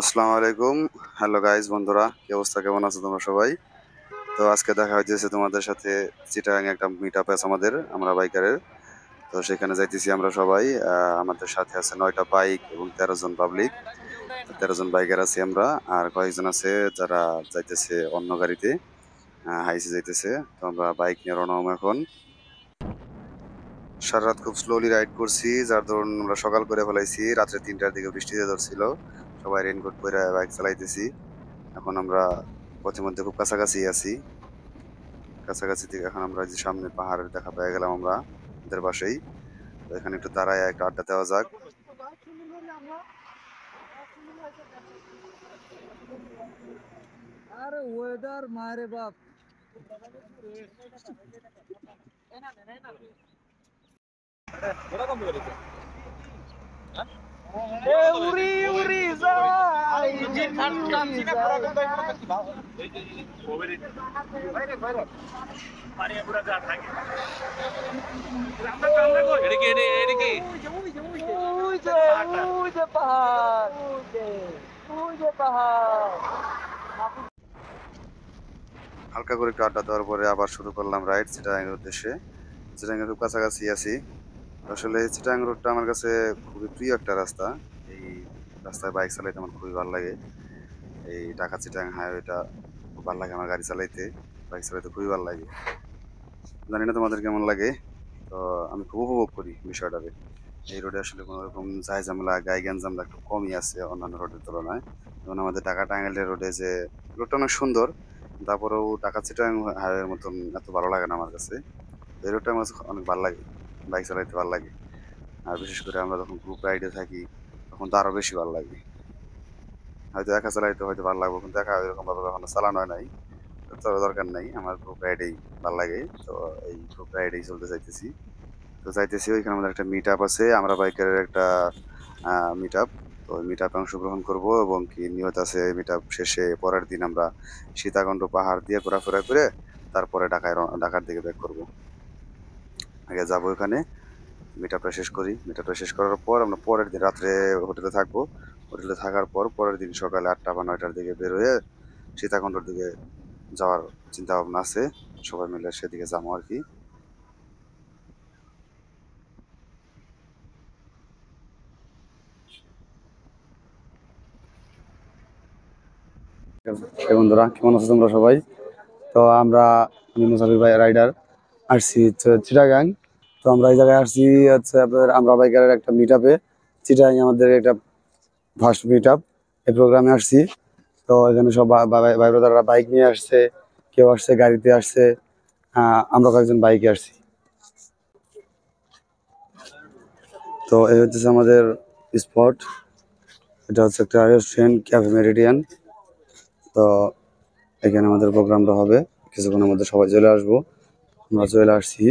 আসসালামু আলাইকুম। Hello guys, বন্ধুরা, কি অবস্থা, কেমন আছো তোমরা সবাই? তো আজকে দেখা হইতেছে তোমাদের সাথে চিটাগাং একটা মিট আপ আছে আমাদের, আমরা বাইকারের। তো সেখানে যাইতেছি আমরা সবাই। আমাদের সাথে আছে 9টা বাইক এবং 13 জন পাবলিক। 13 জন বাইকার আছি আমরা। আর কয়েকজন আছে যারা যাইতেছে অন্য গাড়িতে, হাইসে যাইতেছে। তো আমরা বাইক নিয়ে রওনা হবো এখন। সারা রাত খুব স্লোলি রাইড করছি, যার দরুন আমরা সকাল করে ফেলাইছি। রাত্রে 3টার দিকে বৃষ্টিতে ধরছিল, সবাই রেইনকোট পরে বাইক চালাইতেছি। এখন আমরা পথিমধ্যে খুব কাছাকাছি আছি। কাছাকাছি থেকে এখন আমরা যে সামনে পাহাড়ের দেখা পেয়ে গেলাম আমরা, আমাদের পাশেই। তো এখানে একটু দাঁড়ায় একটা আড্ডা দেওয়া যাক। আরে ওয়েদার মারে বাপ। এ উড়ি উড়ি যায় জিন খান কামছি না পুরো কথা ওবেরি বাইরে বাইরে পানি পুরো যা থাকে আমরা কামনা কই এদিকে ওই যে পাহাড় ওই যে পাহাড়। হালকা করে একটু আড্ডা দেওয়ার পরে আবার শুরু করলাম রাইড চিটাগাং এর উদ্দেশ্যে। চিটাগাং এর খুব কাছাকাছি আছি। আসলে চিটাগাং রোডটা আমার কাছে খুবই প্রিয় একটা রাস্তা। এই রাস্তায় বাইক চালাইতে আমার খুবই ভালো লাগে। এই ঢাকা চিটাগাং হাইওয়েটা খুব ভালো লাগে আমার গাড়ি চালাইতে, বাইক চালাইতে খুবই ভালো লাগে। জানি না তোমাদের কেমন লাগে। তো আমি খুব উপভোগ করি বিষয়টাকে। এই রোডে আসলে কোনো রকম ঝাই ঝামেলা, গায়ে গ্যাঞ্জামটা একটু কমই আছে অন্যান্য রোডের তুলনায়। যেমন আমাদের ঢাকা টাঙ্গাইলের রোডে যে রোডটা অনেক সুন্দর, তারপরেও ঢাকা চিটাগাং হাইওয়ের মতন এত ভালো লাগে না আমার কাছে। এই রোডটা আমার কাছে অনেক ভালো লাগে, বাইক চালাইতে ভালো লাগে। আর বিশেষ করে আমরা যখন গ্রুপ রাইডে থাকি তখন তো আরো বেশি ভালো লাগে। হয়তো একা চালাইতে হয়তো ভালো লাগবে, কিন্তু একা এরকম ভাবে কখনো চালানো হয় নাই। তো দরকার নাই, আমার গ্রুপ রাইডেই ভালো লাগে। তো এই গ্রুপ রাইডেই চলতে চাইতেছি। তো যাইতেছি, ওইখানে আমাদের একটা মিট আপ আছে, আমরা বাইকারের একটা মিট আপ। তো ওই মিট আপে অংশগ্রহণ করবো এবং কি নিয়ত আছে মিট আপ শেষে পরের দিন আমরা সীতাকুণ্ড পাহাড় দিয়ে ঘোরাফেরা করে তারপরে ঢাকার দিকে ব্যাক করব। আগে যাবো ওখানে, মিট আপটা শেষ করি। মিট আপটা শেষ করার পর আমরা পরের দিন রাত্রে হোটেলে থাকবো। হোটেলে থাকার পর পরের দিন সকালে 8টা বা 9টার দিকে বের হয়ে সীতাকুণ্ডর দিকে যাওয়ার চিন্তা ভাবনা আছে। সবাই মিলে সেদিকে যাবো আর কি। বন্ধুরা, কেমন আছো তোমরা সবাই? তো আমরা, আমি মুসাফির ভাই রাইডার, আসছি হচ্ছে চিটাগাং। তো আমরা এই জায়গায় আসছি হচ্ছে আপনাদের আমরা বাইকারের একটা মিট আপে। চিটাগাং আমাদের একটা ফার্স্ট মিট আপ, এই প্রোগ্রামে আসছি। তো এখানে সব ভাই ব্রাদাররা বাইক নিয়ে আসছে, কেউ আসছে গাড়িতে আসছে, আমরা কয়েকজন বাইকে আসছি। তো এই হচ্ছে আমাদের স্পট। এটা হচ্ছে একটা রেস্টুরেন্ট, ক্যাফে মেরিডিয়ান। তো এখানে আমাদের প্রোগ্রামটা হবে, কিছুক্ষণের মধ্যে সবাই চলে আসবো। আমরা চলে আসছি।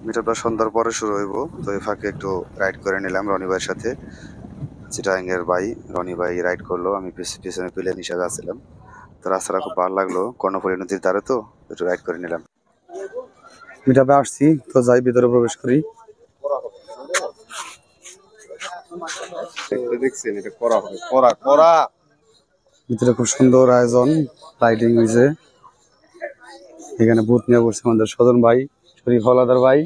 মিটআপটা সন্ধ্যার পরে শুরু হইব। তো এই ফাঁকে একটু রাইড করে নিলাম রনি ভাইয়ের সাথে। চিটাগাং এর ভাই রনি ভাই রাইড করলো, আমি পিছনে প্লেন হিসাবে আসছিলাম। তো রাস্তাটা খুব ভালো লাগলো, কর্ণফুলী নদীর ধারে, তো একটু রাইড করে নিলাম। মিটআপে আসছি, তো যাই ভিতরে প্রবেশ করি। দেখছেন এটা করা হবে, করা করা ভিতরে খুব সুন্দর আয়োজন, লাইটিং হয়েছে। এখানে বুথ নিয়ে বসছে আমাদের সজন ভাই, শরীফ হলাদার ভাই।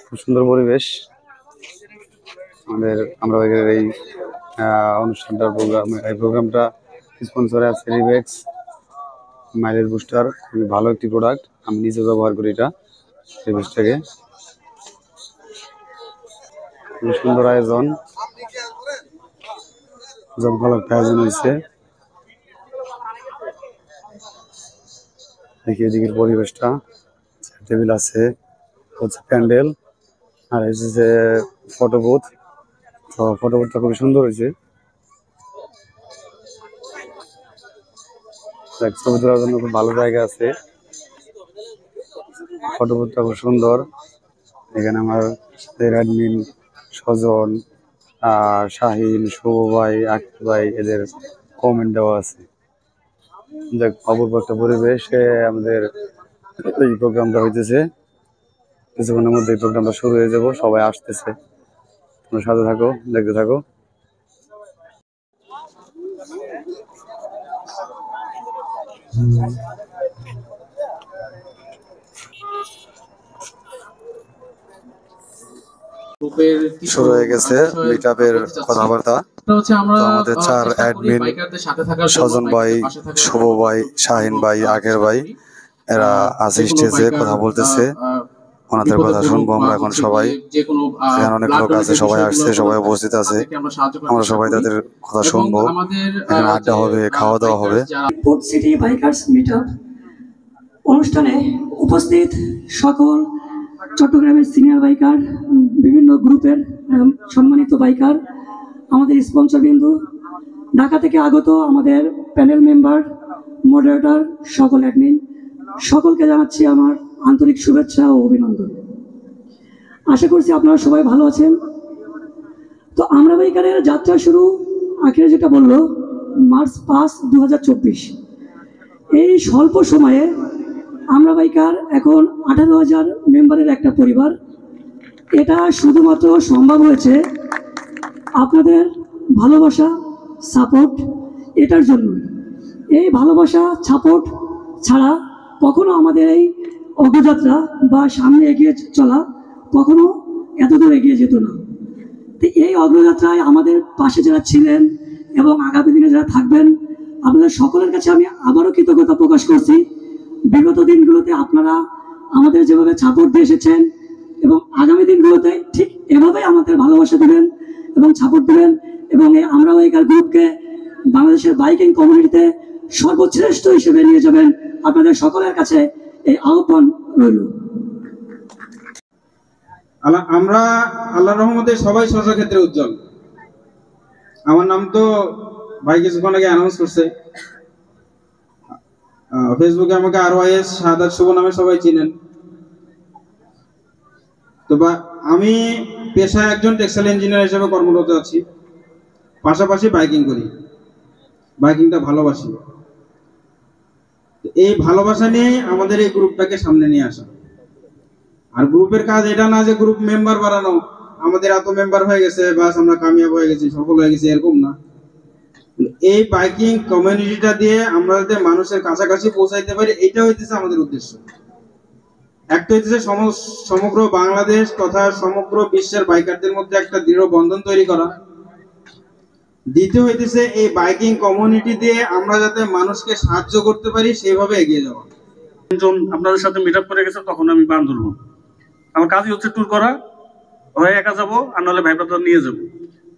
খুব সুন্দর পরিবেশ আমাদের। আমরা এই অনুষ্ঠানটার এই প্রোগ্রামটা স্পন্সরে আছে রিবেক্স মাইলেজ বুস্টার, খুবই ভালো একটি প্রোডাক্ট, আমি নিজে ব্যবহার করি এটা, রিবেক্সটাকে। খুবই সুন্দর আয়োজন, ভালো একটা আয়োজন হয়েছে। দেখি এদিকের পরিবেশটা, টেবিল আছে, হচ্ছে প্যান্ডেল, আর হচ্ছে যে ফটো বুথ। তো ফটো বুথটা খুবই সুন্দর হয়েছে, ছবি তোলার জন্য খুব ভালো জায়গা আছে। ফটো বুথটা খুব সুন্দর। এখানে আমার অ্যাডমিন স্বজন, শাহিন, শুভ ভাই, আকিব ভাই, এদের কমেন্ট দেওয়া আছে। দেখ অপূর্ব একটা পরিবেশ আমাদের এই প্রোগ্রামটা হইতেছে, কিছুক্ষণের মধ্যে এই প্রোগ্রামটা শুরু হয়ে যাব, সবাই আসতেছে, তোমরা সাথে থাকো, দেখতে থাকো। শুরু হয়ে গেছে মিটআপের কথাবার্তা। তো আমাদের 4 অ্যাডমিন সজন ভাই, শুভ ভাই, শাহিন ভাই, আগের ভাই এরা আছে স্টেজে কথা বলতেছে, ওনাদের কথা শুনবো আমরা এখন সবাই। এখানে অনেক লোক আছে, সবাই আসছে, সবাই উপস্থিত আছে, আমরা সবাই তাদের কথা শুনবো, এখানে আড্ডা হবে, খাওয়া দাওয়া হবে। পোর্ট সিটি বাইকার্স মিটআপ অনুষ্ঠানে উপস্থিত সকল চট্টগ্রামের সিনিয়র বাইকার, বিভিন্ন গ্রুপের সম্মানিত বাইকার, আমাদের স্পন্সর বিন্দু, ঢাকা থেকে আগত আমাদের প্যানেল মেম্বার, মডারেটর, সকল অ্যাডমিন, সকলকে জানাচ্ছি আমার আন্তরিক শুভেচ্ছা ও অভিনন্দন। আশা করছি আপনারা সবাই ভালো আছেন। তো আমরা বাইকারের যাত্রা শুরু আখেরে যেটা বললো মার্চ 5, 2024। এই স্বল্প সময়ে আমরা বাইকার এখন 18,000 মেম্বারের একটা পরিবার। এটা শুধুমাত্র সম্ভব হয়েছে আপনাদের ভালোবাসা, সাপোর্ট, এটার জন্য। এই ভালোবাসা, সাপোর্ট ছাড়া কখনো আমাদের এই অগ্রযাত্রা বা সামনে এগিয়ে চলা কখনো এতদূর এগিয়ে যেত না। তো এই অগ্রযাত্রায় আমাদের পাশে যারা ছিলেন এবং আগামী দিনে যারা থাকবেন, আপনাদের সকলের কাছে আমি আবারও কৃতজ্ঞতা প্রকাশ করছি। বিগত দিনগুলোতে আপনারা আমাদের যেভাবে সাপোর্ট দিয়ে এসেছেন এবং আগামী দিনগুলোতে ঠিক এভাবেই আমাদের ভালোবাসা দেবেন এবং সাপোর্ট দেবেন, এবং এই আমরা বাইকার গ্রুপকে বাংলাদেশের বাইকিং কমিউনিটিতে সর্বশ্রেষ্ঠ হিসেবে নিয়ে যাবেন। আপনাদের সকলের কাছে এই আহ্বান রইল। আমরা আল্লাহর রহমতে সবাই ক্ষেত্রে উজ্জ্বল। আমার নাম তো ভাই কিছুক্ষণ আগে অ্যানাউন্স করছে, ফেসবুকে আমাকে RYS শাহাদাত শুভ নামে সবাই চিনেন। তো আমি পেশায় একজন টেক্সটাইল ইঞ্জিনিয়ার হিসেবে কর্মরত আছি, পাশাপাশি বাইকিং করি, বাইকিংটা ভালোবাসি। এই ভালোবাসা নিয়ে আমাদের এই গ্রুপটাকে সামনে নিয়ে আসা। আর গ্রুপের কাজ এটা না যে গ্রুপ মেম্বার বাড়ানো, আমাদের এত মেম্বার হয়ে গেছে বাস আমরা কামিয়াব হয়ে গেছি, সফল হয়ে গেছি, এরকম না। এই বাইকিং কমিউনিটিটা দিয়ে আমরা যাতে মানুষের কাছাকাছি পৌঁছাইতে পারি, এটা হইতেছে আমাদের উদ্দেশ্য। একটা হইতেছে সমগ্র বাংলাদেশ তথা সমগ্র বিশ্বের বাইকারদের মধ্যে একটা দৃঢ় বন্ধন তৈরি করা। দ্বিতীয় হইতেছে এই বাইকিং কমিউনিটি দিয়ে আমরা যাতে মানুষকে সাহায্য করতে পারি, সেইভাবে এগিয়ে যাওয়া। যখন আপনাদের সাথে মিট আপ করে গেছে তখন আমি বান ধরবো, আমার কাজই হচ্ছে ট্যুর করা, হয় একা যাবো আর নাহলে ভাই ব্রাদার নিয়ে যাবো।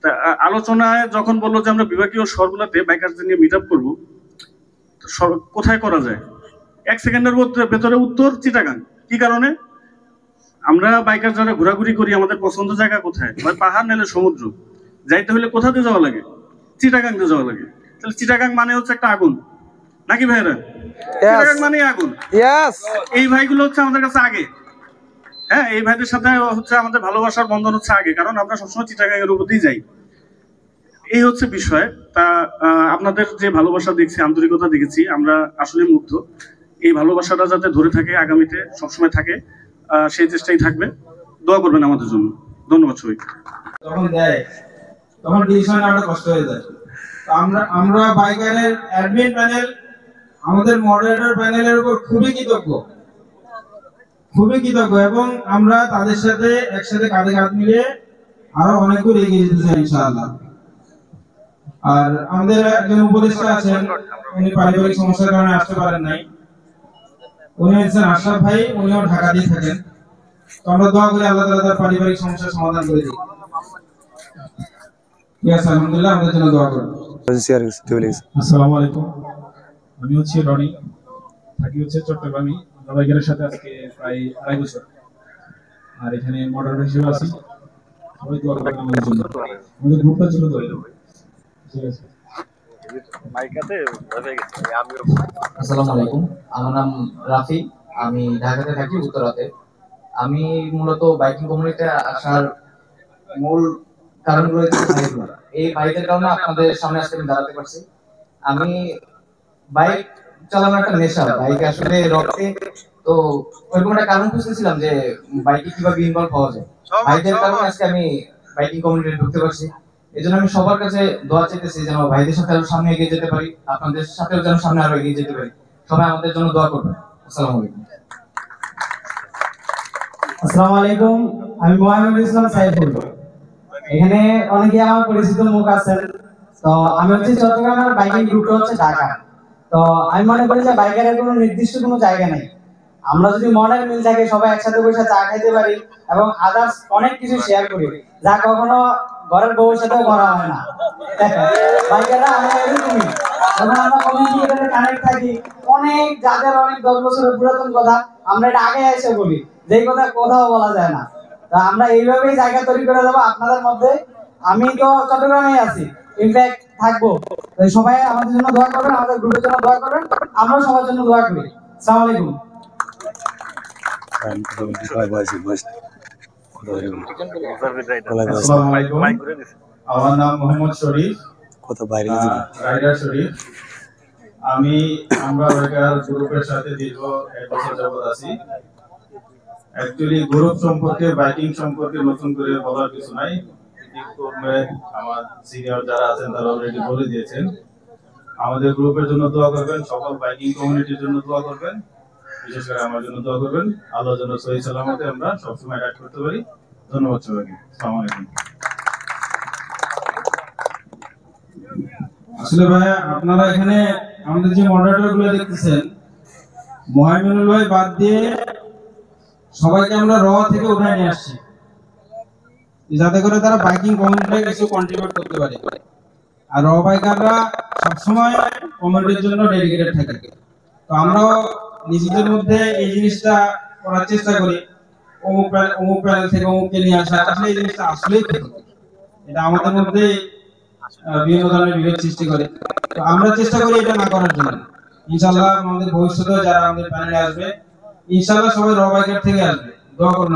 তা আলোচনায় যখন বললো যে আমরা বিভাগীয় শহরগুলোতে বাইকারদের নিয়ে মিট আপ করবো, কোথায় করা যায়? 1 সেকেন্ডের ভেতরে উত্তর চিটাগাং। কি কারণে? আমরা বাইকার যারা ঘোরাঘুরি করি, আমাদের পছন্দ জায়গা কোথায়? হয় পাহাড় নাহলে সমুদ্র। যাইতে হলে কোথা দিয়ে যাওয়া লাগে? চিটাগাং দিয়ে যাওয়া লাগে। তাহলে চিটাগাং মানে হচ্ছে একটা আগুন, নাকি ভাইরা? চিটাগাং মানে আগুন। এই ভাইগুলো হচ্ছে আমাদের কাছে আগে। হ্যাঁ, এই ভাইদের সাথে হচ্ছে আমাদের ভালোবাসার বন্ধন হচ্ছে আগে, কারণ আমরা সবসময় চিটাগাং এর উপর দিয়ে যাই। এই হচ্ছে বিষয়। তা আপনাদের যে ভালোবাসা দেখছি, আন্তরিকতা দেখেছি, আমরা আসলে মুগ্ধ। এই ভালোবাসাটা যাতে ধরে থাকে, আগামীতে সবসময় থাকে, সেই চেষ্টাই থাকবে। দোয়া করবেন আমাদের জন্য। ধন্যবাদ সবাইকে। যখন দেয় তখন ডিসিশন নেওয়াটা কষ্ট হয়ে যায়। আমরা বাইকারের অ্যাডমিন প্যানেল, আমাদের মডারেটর প্যানেলের উপর খুবই কৃতজ্ঞ এবং আমরা তাদের সাথে একসাথে কাঁধে কাঁধ মিলিয়ে আরো অনেক দূর এগিয়ে যেতে চাই ইনশাআল্লাহ। আর আমাদের একজন উপদেষ্টা আছেন, উনি পারিবারিক সমস্যার কারণে আসতে পারেন নাই, উনি হচ্ছেন আশরাফ ভাই, উনিও ঢাকাতেই থাকেন। তো আমরা দোয়া করি আল্লাহ তাআলা তার পারিবারিক সমস্যার সমাধান করে দিই। আলহামদুলিল্লাহ, আমাদের জন্য দোয়া করুন। আসসালামু আলাইকুম, আমি হচ্ছে রনি, থাকি হচ্ছে চট্টগ্রামে। আমরা বাইকারের সাথে আজকে প্রায় 2.5 বছর, আর এখানে মডারেটর হিসেবে আছি। সবাই দোয়া করবেন আমাদের জন্য, আমাদের গ্রুপটার জন্য দোয়া করবেন। ঠিক আছে। আসসালামু আলাইকুম, আমার নাম রাফি, আমি ঢাকাতে থাকি, উত্তরাতে। আমি মূলত বাইকিং কমিউনিটিতে আসার মূল কারণগুলো এই বাইকের কারণে আপনাদের সামনে আজকে আমি দাঁড়াতে পারছি। আমি বাইক চালানো একটা নেশা, বাইক আসলে রক্তে। তো ওইরকম একটা কারণ খুঁজতেছিলাম যে বাইকে কিভাবে ইনভলভ হওয়া যায়। ভাইদের কারণে আজকে আমি বাইকিং কমিউনিটিতে ঢুকতে পারছি। এই জন্য আমি সবার কাছে দোয়া চাইতেছি যেন ভাইদের সাথে আরো সামনে এগিয়ে যেতে পারি, আপনাদের সাথেও যেন সামনে আরো এগিয়ে যেতে পারি। সবাই আমাদের জন্য দোয়া করবেন। আসসালামু আলাইকুম। আসসালামু আলাইকুম, আমি মোহাম্মদ ইসলাম সাইফুল। এখানে অনেকে আমার পরিচিত মুখ আছেন। তো আমি হচ্ছে চট্টগ্রামের বাইকিং গ্রুপটা হচ্ছে ঢাকা। তো আমি মনে করি যে বাইকের কোনো নির্দিষ্ট কোনো জায়গা নেই। আমরা যদি মনের মিল থাকে, সবাই একসাথে বসে চা খাইতে পারি এবং আদার্স অনেক কিছু শেয়ার করি, যা কখনো ঘরের বউয়ের সাথেও করা হয় না। বাইকেরা আমরা এরকমই, যখন আমরা কমিউনিকেশনে কানেক্ট থাকি, অনেক যাদের অনেক 10 বছরের পুরাতন কথা আমরা এটা আগে এসে বলি, যেই কথা কোথাও বলা যায় না। তা আমরা এইভাবেই জায়গা তৈরি করে দেবো আপনাদের মধ্যে। আমি তো চট্টগ্রামেই আছি, ইনফ্যাক্ট থাকবো। তাই সবাই আমাদের জন্য দোয়া করবেন, আমাদের গ্রুপের জন্য দোয়া করবেন, আমরাও সবার জন্য দোয়া করি। আসসালামু আলাইকুম। আসসালামু আলাইকুম, আমার নাম মোহাম্মদ শরীফ, রাইডার শরীফ। আমরা বাইকার গ্রুপের সাথে দীর্ঘ 1 বছর যাবত আছি। অ্যাকচুয়ালি গ্রুপ সম্পর্কে, বাইকিং সম্পর্কে নতুন করে বলার কিছু নাই। আমার সিনিয়র যারা আছেন তারা অলরেডি বলে দিয়েছেন। আমাদের গ্রুপের জন্য দোয়া করবেন, সকল বাইকিং কমিউনিটির জন্য দোয়া করবেন, বিশেষ করে আমার জন্য দোয়া করবেন। আল্লাহ যেন সহি সালামতে আমরা সবসময় রাইড করতে পারি। ধন্যবাদ সবাইকে। আসসালামু আলাইকুম। আসলে ভাই আপনারা এখানে আমাদের যে মডারেটর গুলো দেখতেছেন, মোহাইমিনুল ভাই বাদ দিয়ে সবাইকে আমরা র থেকে উঠায় নিয়ে আসছি, যাতে করে তারা বাইকিং কমিউনিটিতে কিছু কন্ট্রিবিউট করতে পারে। আর র বাইকাররা সবসময় কমিউনিটির জন্য ডেডিকেটেড থাকে। তো আমরাও নিজেদের মধ্যে এই জিনিসটা করার চেষ্টা করি, অমুক প্যানেল থেকে অমুককে নিয়ে আসা। আসলে এই জিনিসটা আসলেই এটা আমাদের মধ্যে বিভিন্ন ধরনের বিভেদ সৃষ্টি করে। তো আমরা চেষ্টা করি এটা না করার জন্য। ইনশাআল্লাহ আমাদের ভবিষ্যতে যারা আমাদের প্যানেলে আসবে, ইনশাআল্লাহ সবাই র বাইকার থেকে আসবে। দোয়া করুন।